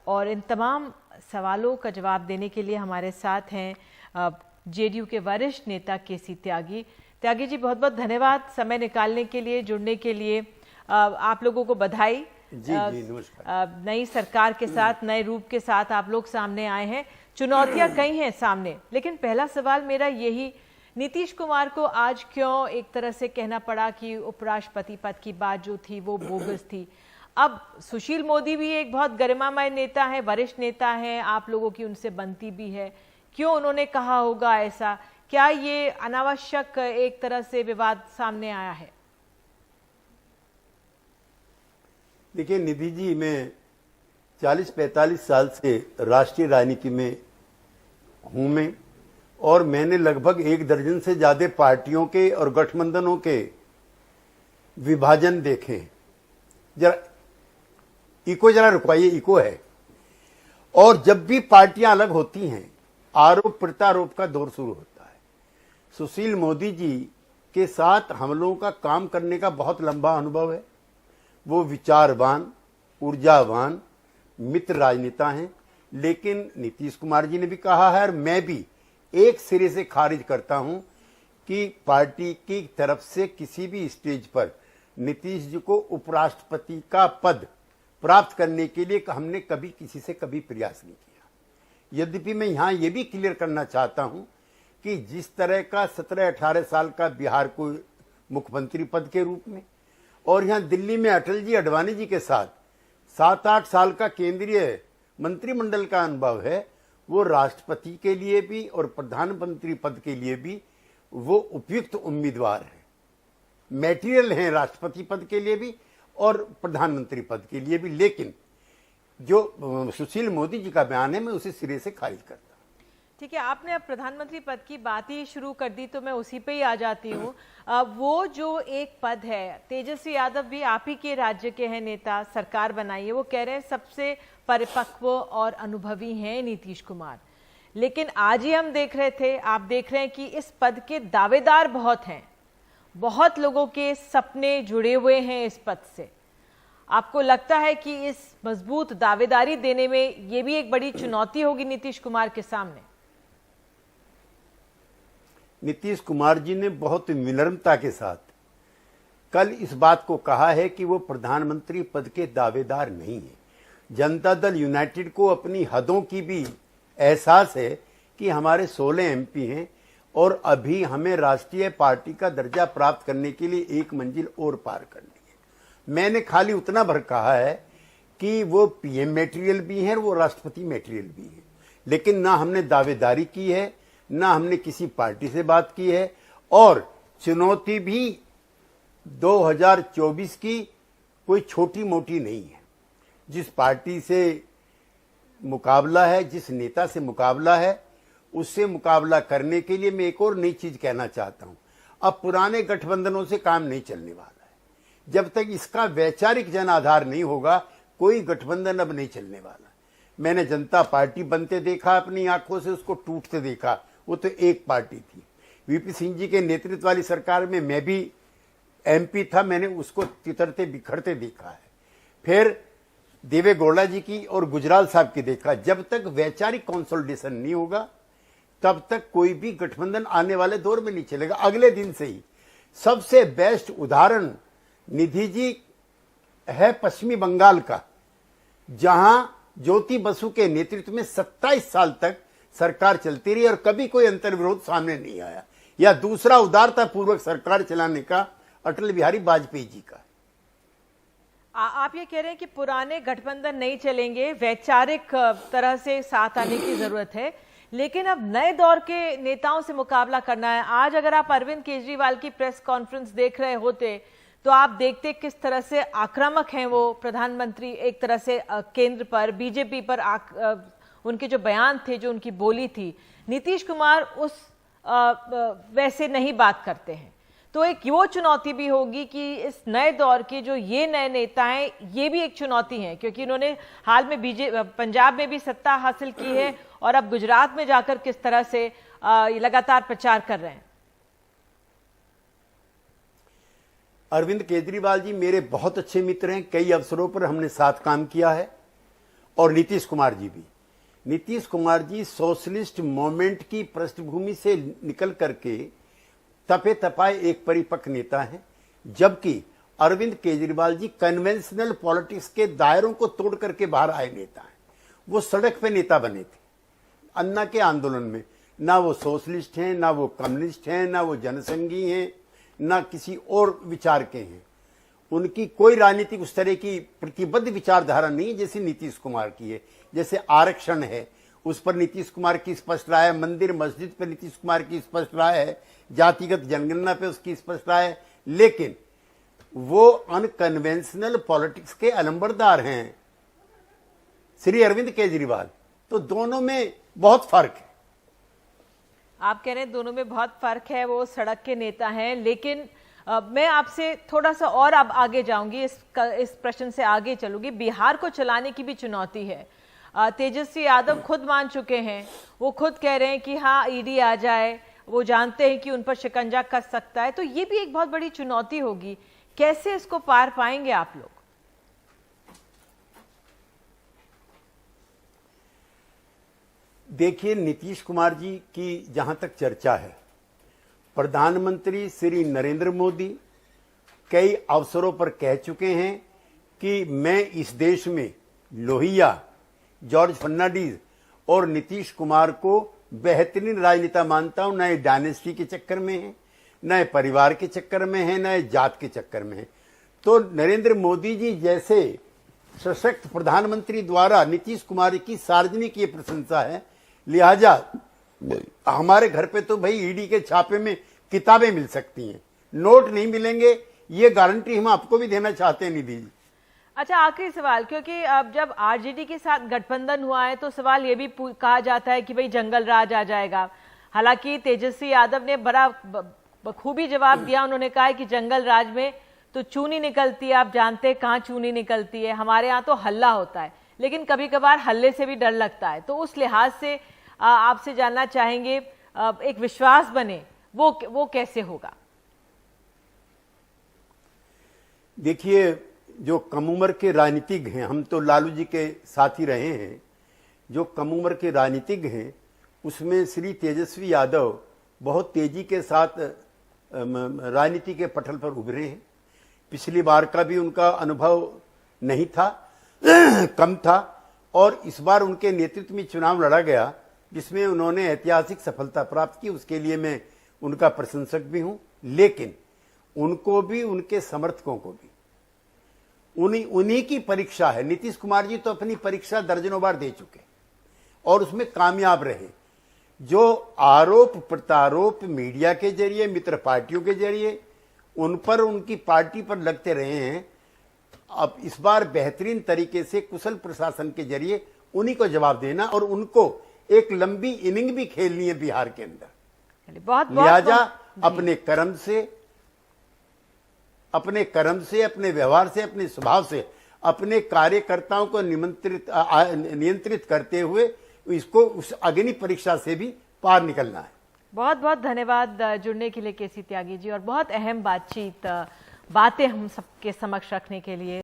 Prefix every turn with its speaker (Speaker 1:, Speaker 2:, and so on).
Speaker 1: और इन तमाम सवालों का जवाब देने के लिए हमारे साथ हैं जेडीयू के वरिष्ठ नेता केसी त्यागी। त्यागी जी, बहुत बहुत धन्यवाद समय निकालने के लिए, जुड़ने के लिए। आप लोगों को बधाई।
Speaker 2: जी नमस्कार।
Speaker 1: नई सरकार के साथ, नए रूप के साथ आप लोग सामने आए हैं। चुनौतियां कई हैं सामने, लेकिन पहला सवाल मेरा यही, नीतीश कुमार को आज क्यों एक तरह से कहना पड़ा कि उपराष्ट्रपति पद की बात जो थी वो बोगस थी? अब सुशील मोदी भी एक बहुत गरिमामय नेता है, वरिष्ठ नेता है, आप लोगों की उनसे बनती भी है, क्यों उन्होंने कहा होगा ऐसा? क्या ये अनावश्यक एक तरह से विवाद सामने आया है?
Speaker 2: देखिए निधि जी, मैं 40-45 साल से राष्ट्रीय राजनीति में हूं मैं, और मैंने लगभग 1 दर्जन से ज्यादा पार्टियों के और गठबंधनों के विभाजन देखे हैं। जरा रुकवाइए, इको है। और जब भी पार्टियां अलग होती हैं, आरोप प्रत्यारोप का दौर शुरू होता है। सुशील मोदी जी के साथ हम लोगों का काम करने का बहुत लंबा अनुभव है। वो विचारवान, ऊर्जावान, मित्र राजनेता हैं। लेकिन नीतीश कुमार जी ने भी कहा है, और मैं भी एक सिरे से खारिज करता हूं कि पार्टी की तरफ से किसी भी स्टेज पर नीतीश जी को उपराष्ट्रपति का पद प्राप्त करने के लिए हमने कभी किसी से कभी प्रयास नहीं किया। यद्यपि मैं यहां यह भी क्लियर करना चाहता हूं कि जिस तरह का 17-18 साल का बिहार को मुख्यमंत्री पद के रूप में, और यहां दिल्ली में अटल जी अडवाणी जी के साथ 7-8 साल का केंद्रीय मंत्रिमंडल का अनुभव है, वो राष्ट्रपति के लिए भी और प्रधानमंत्री पद के लिए भी वो उपयुक्त उम्मीदवार है, मैटेरियल हैं राष्ट्रपति पद के लिए भी और प्रधानमंत्री पद के लिए भी। लेकिन जो सुशील मोदी जी का बयान है, मैं उसे सिरे से खारिज करता हूं।
Speaker 1: ठीक है, आपने अब प्रधानमंत्री पद की बात ही शुरू कर दी तो मैं उसी पे ही आ जाती हूँ। वो जो एक पद है, तेजस्वी यादव भी आप ही के राज्य के हैं नेता, सरकार बनाई है, वो कह रहे हैं सबसे परिपक्व और अनुभवी हैं नीतीश कुमार। लेकिन आज ही हम देख रहे थे, आप देख रहे हैं कि इस पद के दावेदार बहुत हैं, बहुत लोगों के सपने जुड़े हुए हैं इस पद से। आपको लगता है कि इस मजबूत दावेदारी देने में ये भी एक बड़ी चुनौती होगी नीतीश कुमार के सामने?
Speaker 2: नीतीश कुमार जी ने बहुत विनम्रता के साथ कल इस बात को कहा है कि वो प्रधानमंत्री पद के दावेदार नहीं है। जनता दल यूनाइटेड को अपनी हदों की भी एहसास है कि हमारे 16 एमपी हैं और अभी हमें राष्ट्रीय पार्टी का दर्जा प्राप्त करने के लिए एक मंजिल और पार करनी है। मैंने खाली उतना भर कहा है कि वो पीएम मटेरियल भी है और वो राष्ट्रपति मटेरियल भी है, लेकिन ना हमने दावेदारी की है, ना हमने किसी पार्टी से बात की है। और चुनौती भी 2024 की कोई छोटी मोटी नहीं है। जिस पार्टी से मुकाबला है, जिस नेता से मुकाबला है, उससे मुकाबला करने के लिए मैं एक और नई चीज कहना चाहता हूं। अब पुराने गठबंधनों से काम नहीं चलने वाला है। जब तक इसका वैचारिक जन आधार नहीं होगा, कोई गठबंधन अब नहीं चलने वाला। मैंने जनता पार्टी बनते देखा, अपनी आंखों से उसको टूटते देखा। वो तो एक पार्टी थी। वीपी सिंह जी के नेतृत्व वाली सरकार में मैं भी एमपी था, मैंने उसको तितरते बिखरते देखा है। फिर देवे गौड़ा जी की और गुजराल साहब की देखा। जब तक वैचारिक कंसोलिडेशन नहीं होगा, तब तक कोई भी गठबंधन आने वाले दौर में नहीं चलेगा। अगले दिन से ही सबसे बेस्ट उदाहरण निधि जी है पश्चिमी बंगाल का, जहां ज्योति बसु के नेतृत्व में 27 साल तक सरकार चलती रही और कभी कोई अंतर्विरोध सामने नहीं आया। या दूसरा उदारता पूर्वक सरकार चलाने का अटल बिहारी वाजपेयी जी का।
Speaker 1: आप ये कह रहे हैं कि पुराने गठबंधन नहीं चलेंगे, वैचारिक तरह से साथ आने की जरूरत है, लेकिन अब नए दौर के नेताओं से मुकाबला करना है। आज अगर आप अरविंद केजरीवाल की प्रेस कॉन्फ्रेंस देख रहे होते तो आप देखते किस तरह से आक्रामक हैं वो प्रधानमंत्री, एक तरह से केंद्र पर, बीजेपी पर उनके जो बयान थे, जो उनकी बोली थी। नीतीश कुमार उस वैसे नहीं बात करते हैं। तो एक वो चुनौती भी होगी कि इस नए दौर के जो ये नए नेता हैं, ये भी एक चुनौती है, क्योंकि इन्होंने हाल में पंजाब में भी सत्ता हासिल की है और अब गुजरात में जाकर किस तरह से लगातार प्रचार कर रहे हैं।
Speaker 2: अरविंद केजरीवाल जी मेरे बहुत अच्छे मित्र हैं। कई अवसरों पर हमने साथ काम किया है और नीतीश कुमार जी भी। नीतीश कुमार जी सोशलिस्ट मूवमेंट की पृष्ठभूमि से निकल करके तपे तपाए एक परिपक्व नेता हैं, जबकि अरविंद केजरीवाल जी कन्वेंशनल पॉलिटिक्स के दायरों को तोड़ करके बाहर आए नेता हैं। वो सड़क पे नेता बने थे अन्ना के आंदोलन में। ना वो सोशलिस्ट हैं, ना वो कम्युनिस्ट हैं, ना वो जनसंघी हैं, ना किसी और विचार के हैं। उनकी कोई राजनीतिक उस तरह की प्रतिबद्ध विचारधारा नहीं है जैसी नीतीश कुमार की है। जैसे आरक्षण है, उस पर नीतीश कुमार की स्पष्ट राय है, मंदिर मस्जिद पर नीतीश कुमार की स्पष्ट राय है, जातिगत जनगणना पे उसकी स्पष्ट राय है। लेकिन वो अनकन्वेंशनल पॉलिटिक्स के अलंबरदार हैं श्री अरविंद केजरीवाल। तो दोनों में बहुत फर्क है।
Speaker 1: आप कह रहे हैं दोनों में बहुत फर्क है, वो सड़क के नेता हैं। लेकिन मैं आपसे थोड़ा सा और अब आगे जाऊंगी, इस प्रश्न से आगे चलूंगी। बिहार को चलाने की भी चुनौती है। तेजस्वी यादव खुद मान चुके हैं, वो खुद कह रहे हैं कि हाँ ईडी आ जाए, वो जानते हैं कि उन पर शिकंजा कस सकता है। तो ये भी एक बहुत बड़ी चुनौती होगी। कैसे इसको पार पाएंगे आप लोग?
Speaker 2: देखिए, नीतीश कुमार जी की जहां तक चर्चा है, प्रधानमंत्री श्री नरेंद्र मोदी कई अवसरों पर कह चुके हैं कि मैं इस देश में लोहिया, जॉर्ज फर्नांडिस और नीतीश कुमार को बेहतरीन राजनेता मानता हूं। नए डायनेस्टी के चक्कर में है, नए परिवार के चक्कर में है, नए जात के चक्कर में है। तो नरेंद्र मोदी जी जैसे सशक्त प्रधानमंत्री द्वारा नीतीश कुमार की सार्वजनिक ये प्रशंसा है। लिहाजा हमारे घर पे तो भाई ईडी के छापे में किताबें मिल सकती हैं, नोट नहीं मिलेंगे, ये गारंटी हम आपको भी देना चाहते हैं निधि जी।
Speaker 1: अच्छा, आखिरी सवाल, क्योंकि अब जब आरजेडी के साथ गठबंधन हुआ है तो सवाल ये भी कहा जाता है कि भाई जंगल राज आ जाएगा। हालांकि तेजस्वी यादव ने बड़ा बखूबी जवाब दिया। उन्होंने कहा है कि जंगल राज में तो चूनी निकलती है, आप जानते हैं कहाँ चूनी निकलती है। हमारे यहाँ तो हल्ला होता है, लेकिन कभी कभार हल्ले से भी डर लगता है। तो उस लिहाज से आपसे जानना चाहेंगे, एक विश्वास बने वो कैसे होगा?
Speaker 2: देखिए, जो कम उम्र के राजनीतिज्ञ हैं, हम तो लालू जी के साथ ही रहे हैं, जो कम उम्र के राजनीतिज्ञ हैं उसमें श्री तेजस्वी यादव बहुत तेजी के साथ राजनीति के पटल पर उभरे हैं। पिछली बार का भी उनका अनुभव नहीं था, कम था, और इस बार उनके नेतृत्व में चुनाव लड़ा गया जिसमें उन्होंने ऐतिहासिक सफलता प्राप्त की। उसके लिए मैं उनका प्रशंसक भी हूं। लेकिन उनको भी, उनके समर्थकों को भी उन्हीं की परीक्षा है। नीतीश कुमार जी तो अपनी परीक्षा दर्जनों बार दे चुके और उसमें कामयाब रहे। जो आरोप प्रत्यारोप मीडिया के जरिए, मित्र पार्टियों के जरिए उन पर, उनकी पार्टी पर लगते रहे हैं, अब इस बार बेहतरीन तरीके से कुशल प्रशासन के जरिए उन्हीं को जवाब देना और उनको एक लंबी इनिंग भी खेलनी है बिहार के अंदर। लिहाजा अपने कर्म से, अपने व्यवहार से, अपने स्वभाव से अपने कार्यकर्ताओं को नियंत्रित करते हुए इसको उस अग्नि परीक्षा से भी पार निकलना है।
Speaker 1: बहुत बहुत धन्यवाद जुड़ने के लिए केसी त्यागी जी, और बहुत अहम बातें हम सबके समक्ष रखने के लिए।